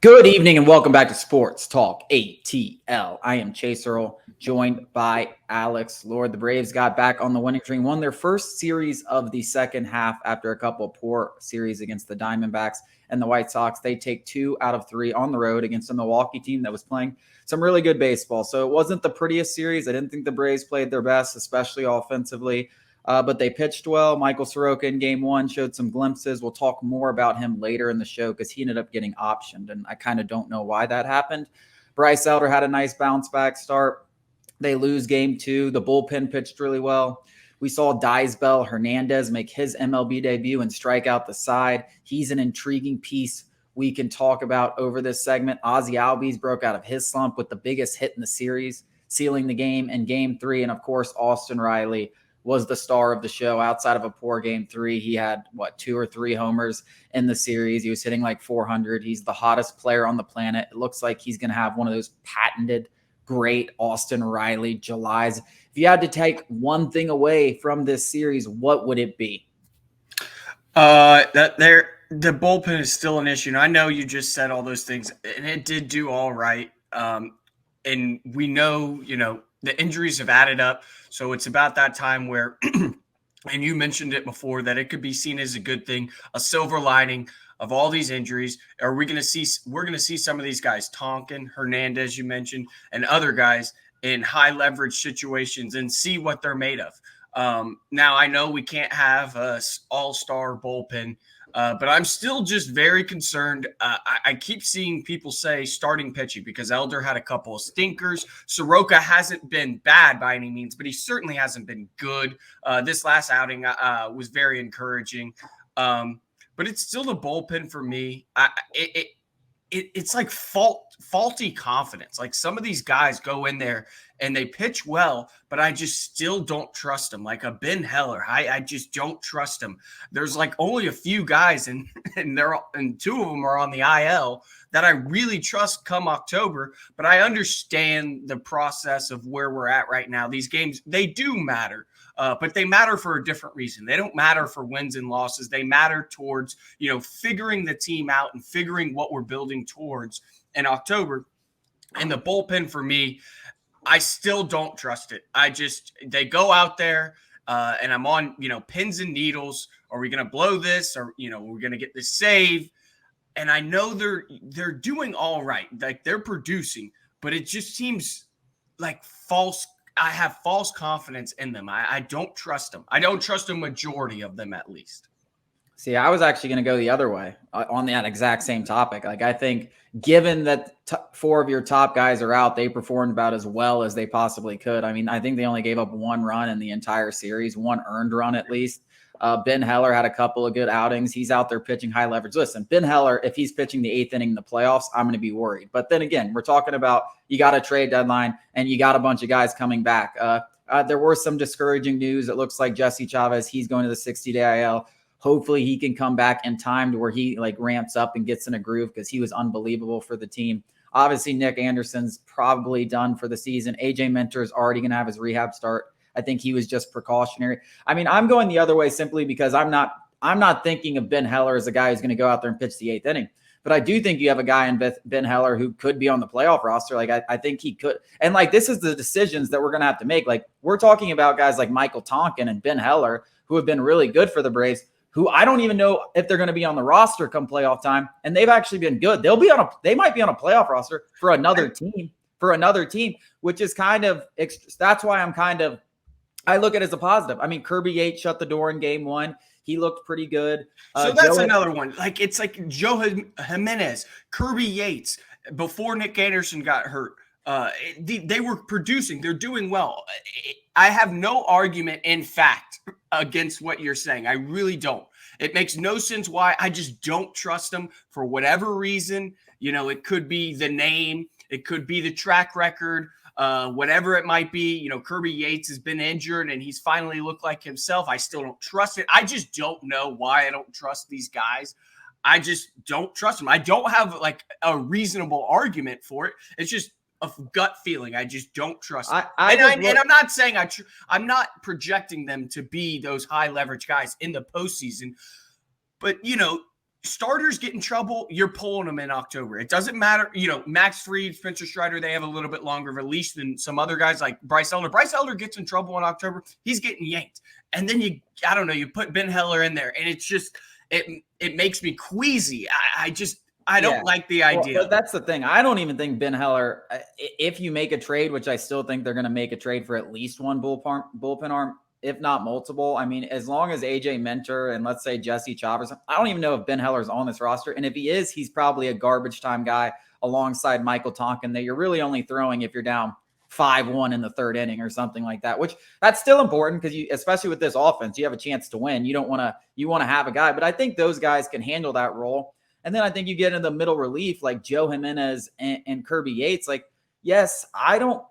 Good evening and welcome back to Sports Talk ATL. I am Chase Earl, joined by Alex Lord. The Braves got back on the winning streak, won their first series of the second half after a couple of poor series against the Diamondbacks and the White Sox. They take 2 out of 3 on the road against a Milwaukee team that was playing some really good baseball. So it wasn't the prettiest series. I didn't think the Braves played their best, especially offensively. But they pitched well. Michael Soroka in game one showed some glimpses. We'll talk more about him later in the show because he ended up getting optioned, and I kind of don't know why that happened. Bryce Elder had a nice bounce back start. They lose game two. The bullpen pitched really well. We saw Daisbel Hernandez make his MLB debut and strike out the side. He's an intriguing piece we can talk about over this segment. Ozzie Albies broke out of his slump with the biggest hit in the series, sealing the game in game three. And, of course, Austin Riley was the star of the show. Outside of a poor game three, he had, 2 or 3 homers in the series. He was hitting like 400. He's the hottest player on the planet. It looks like he's going to have one of those patented great Austin Riley Julys. If you had to take one thing away from this series, what would it be? The bullpen is still an issue. And I know you just said all those things, and it did do all right. And we know, the injuries have added up. So it's about that time where, and you mentioned it before, that it could be seen as a good thing, a silver lining of all these injuries. We're going to see some of these guys, Tonkin, Hernandez, you mentioned, and other guys in high leverage situations and see what they're made of. Now I know we can't have a all-star bullpen, but I'm still just very concerned. I keep seeing people say starting pitching because Elder had a couple of stinkers. Soroka hasn't been bad by any means, but he certainly hasn't been good. This last outing was very encouraging. But it's still the bullpen for me. It's like faulty confidence. Like some of these guys go in there and they pitch well, but I just still don't trust them. Like a Ben Heller, I just don't trust him. There's like only a few guys, and 2 of them are on the IL that I really trust come October. But I understand the process of where we're at right now. These games, they do matter. But they matter for a different reason. They don't matter for wins and losses. They matter towards, figuring the team out and figuring what we're building towards in October. And the bullpen for me, I still don't trust it. They go out there and I'm on, pins and needles. Are we going to blow this? Or, we're going to get this save? And I know they're doing all right. Like they're producing, but it just seems like false. I have false confidence in them. I don't trust them. I don't trust a majority of them, at least. See, I was actually going to go the other way on that exact same topic. Like, I think given that 4 of your top guys are out, they performed about as well as they possibly could. I mean, I think they only gave up 1 run in the entire series, 1 earned run at least. Ben Heller had a couple of good outings. He's out there pitching high leverage. Listen, Ben Heller, if he's pitching the 8th inning in the playoffs, I'm going to be worried. But then again, we're talking about you got a trade deadline and you got a bunch of guys coming back. There were some discouraging news. It looks like Jesse Chavez, he's going to the 60-day IL. Hopefully he can come back in time to where he ramps up and gets in a groove because he was unbelievable for the team. Obviously, Nick Anderson's probably done for the season. AJ Minter is already going to have his rehab start. I think he was just precautionary. I mean, I'm going the other way simply because I'm not thinking of Ben Heller as a guy who's going to go out there and pitch the 8th inning. But I do think you have a guy in Ben Heller who could be on the playoff roster. Like, I think he could. And, this is the decisions that we're going to have to make. Like, we're talking about guys like Michael Tonkin and Ben Heller who have been really good for the Braves, who I don't even know if they're going to be on the roster come playoff time. And they've actually been good. They might be on a playoff roster for another team, which is that's why I look at it as a positive. I mean, Kirby Yates shut the door in game 1. He looked pretty good. So that's another one. It's like Joe Jimenez, Kirby Yates, before Nick Anderson got hurt. They were producing. They're doing well. I have no argument, in fact, against what you're saying. I really don't. It makes no sense why. I just don't trust them for whatever reason. It could be the name. It could be the track record. Whatever it might be, Kirby Yates has been injured and he's finally looked like himself. I still don't trust it. I just don't know why I don't trust these guys. I just don't trust them. I don't have a reasonable argument for it. It's just a gut feeling. I just don't trust them. And I'm not saying I'm not projecting them to be those high leverage guys in the postseason, but starters get in trouble, you're pulling them in October. It doesn't matter. Max Fried, Spencer Strider, they have a little bit longer of a leash than some other guys like Bryce Elder. Bryce Elder gets in trouble in October. He's getting yanked. And then you put Ben Heller in there, and it's just it makes me queasy. I don't like the idea. But that's the thing. I don't even think Ben Heller, if you make a trade, which I still think they're going to make a trade for at least one bullpen arm, if not multiple. I mean, as long as AJ Minter and let's say Jesse Chavez, I don't even know if Ben Heller's on this roster. And if he is, he's probably a garbage time guy alongside Michael Tonkin that you're really only throwing if you're down 5-1 in the third inning or something like that, which that's still important because especially with this offense, you have a chance to win. You want to have a guy, but I think those guys can handle that role. And then I think you get into the middle relief like Joe Jimenez and Kirby Yates. Like, yes, I don't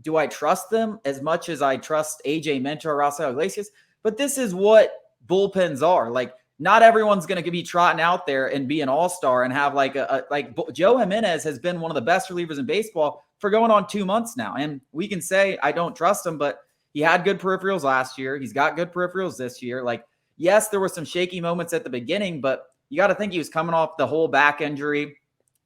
do I trust them as much as I trust AJ Minter or Rafael Iglesias? But this is what bullpens are. Like, not everyone's going to be trotting out there and be an all-star and have like Joe Jimenez has been one of the best relievers in baseball for going on 2 months now. And we can say I don't trust him, but he had good peripherals last year. He's got good peripherals this year. Like, yes, there were some shaky moments at the beginning, but you got to think he was coming off the whole back injury.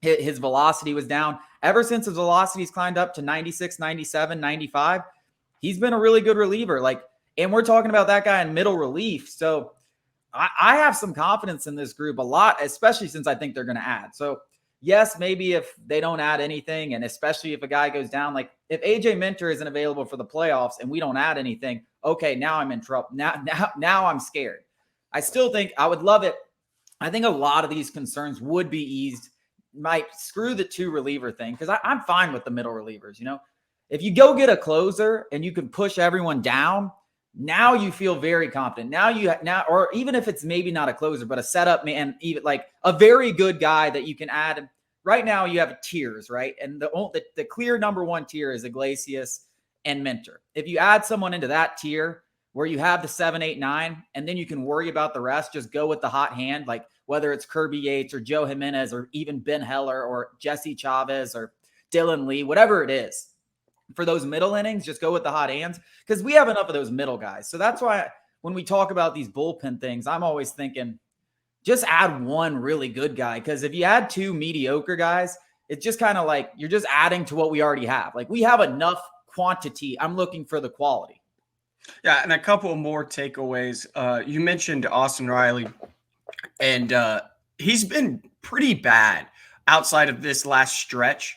His velocity was down. Ever since his velocity's climbed up to 96, 97, 95, he's been a really good reliever. Like, and we're talking about that guy in middle relief. So I have some confidence in this group a lot, especially since I think they're going to add. So yes, maybe if they don't add anything, and especially if a guy goes down, like if AJ Minter isn't available for the playoffs and we don't add anything, okay, now I'm in trouble. Now I'm scared. I still think I would love it. I think a lot of these concerns would be eased. Might screw the 2 reliever thing because I'm fine with the middle relievers. If you go get a closer and you can push everyone down, now you feel very confident. Or even if it's maybe not a closer, but a setup man, even like a very good guy that you can add. Right now you have tiers, right? And the clear number 1 tier is Iglesias and Minter. If you add someone into that tier where you have the 7, 8, 9, and then you can worry about the rest, just go with the hot hand, like whether it's Kirby Yates or Joe Jimenez or even Ben Heller or Jesse Chavez or Dylan Lee, whatever it is. For those middle innings, just go with the hot hands because we have enough of those middle guys. So that's why when we talk about these bullpen things, I'm always thinking just add one really good guy because if you add 2 mediocre guys, it's just kind of like you're just adding to what we already have. Like we have enough quantity. I'm looking for the quality. Yeah, and a couple more takeaways. You mentioned Austin Riley, and he's been pretty bad outside of this last stretch.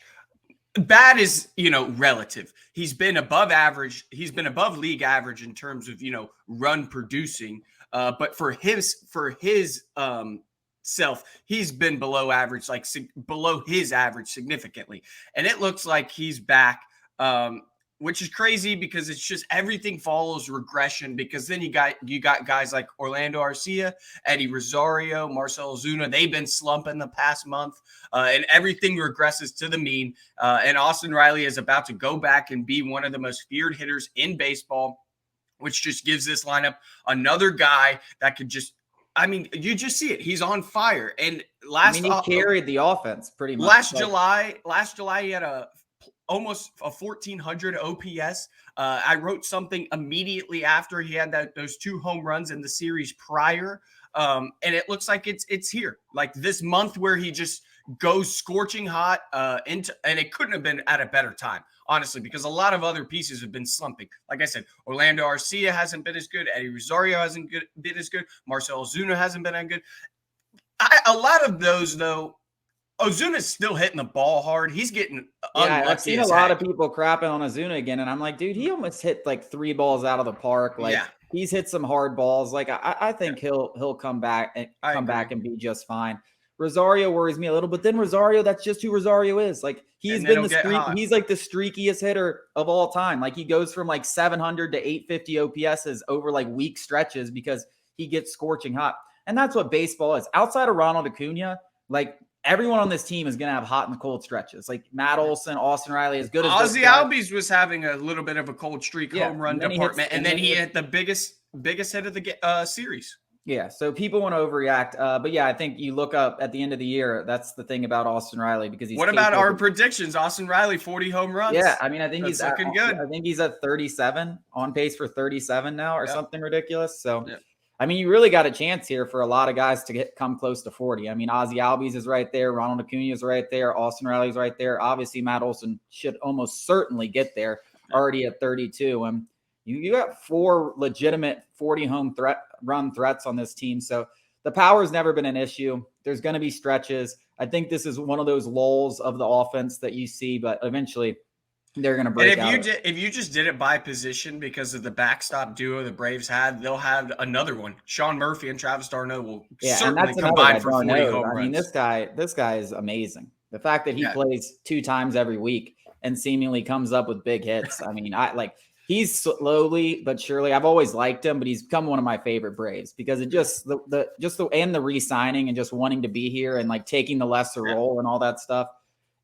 Bad is, relative. He's been above average. He's been above league average in terms of, run producing. But for his self, he's been below average, like below his average significantly. And it looks like he's back. Which is crazy because it's just everything follows regression because then you got guys like Orlando Arcia, Eddie Rosario, Marcell Ozuna. They've been slumping the past month and everything regresses to the mean. And Austin Riley is about to go back and be one of the most feared hitters in baseball, which just gives this lineup another guy that could just, you just see it. He's on fire. And he carried the offense pretty much. Last July, he had almost a 1,400 OPS. I wrote something immediately after he had those 2 home runs in the series prior. And it looks like it's here. Like this month where he just goes scorching hot and it couldn't have been at a better time, honestly, because a lot of other pieces have been slumping. Like I said, Orlando Arcia hasn't been as good. Eddie Rosario hasn't been as good. Marcell Ozuna hasn't been as good. A lot of those, though, Ozuna's still hitting the ball hard. He's getting unlucky. I've seen a lot of people crapping on Ozuna again, and I'm like, dude, he almost hit like 3 balls out of the park. Like he's hit some hard balls. Like I think he'll come back and be just fine. Rosario worries me a little, but then Rosario, that's just who Rosario is. Like he's been he's like the streakiest hitter of all time. Like he goes from like 700 to 850 OPSs over like weak stretches because he gets scorching hot. And that's what baseball is. Outside of Ronald Acuna, like everyone on this team is going to have hot and cold stretches. Like Matt Olson, Austin Riley, as good as Ozzy Albies was having a little bit of a cold streak home run department, and then he hit the biggest hit of the series. Yeah, so people want to overreact. But yeah, I think you look up at the end of the year, that's the thing about Austin Riley because he's. What about our predictions? Austin Riley, 40 home runs. Yeah, I think he's looking good. I think he's at 37, on pace for 37 now or something ridiculous. So I mean, you really got a chance here for a lot of guys to come close to 40. I mean, Ozzy Albies is right there. Ronald Acuna is right there. Austin Riley's right there. Obviously, Matt Olson should almost certainly get there, already at 32. And you got 4 legitimate 40 home run threats on this team. So the power's never been an issue. There's going to be stretches. I think this is one of those lulls of the offense that you see, but eventually they're going to break out. And if you just did it by position because of the backstop duo the Braves had, they'll have another one. Sean Murphy and Travis d'Arnaud will certainly combine for 40 home runs. I mean, this guy is amazing. The fact that he plays 2 times every week and seemingly comes up with big hits. I mean, he's slowly but surely. I've always liked him, but he's become one of my favorite Braves because it just the re-signing and just wanting to be here and like taking the lesser role and all that stuff.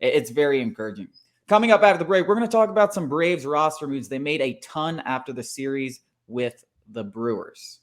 It's very encouraging. Coming up after the break, we're going to talk about some Braves roster moves. They made a ton after the series with the Brewers.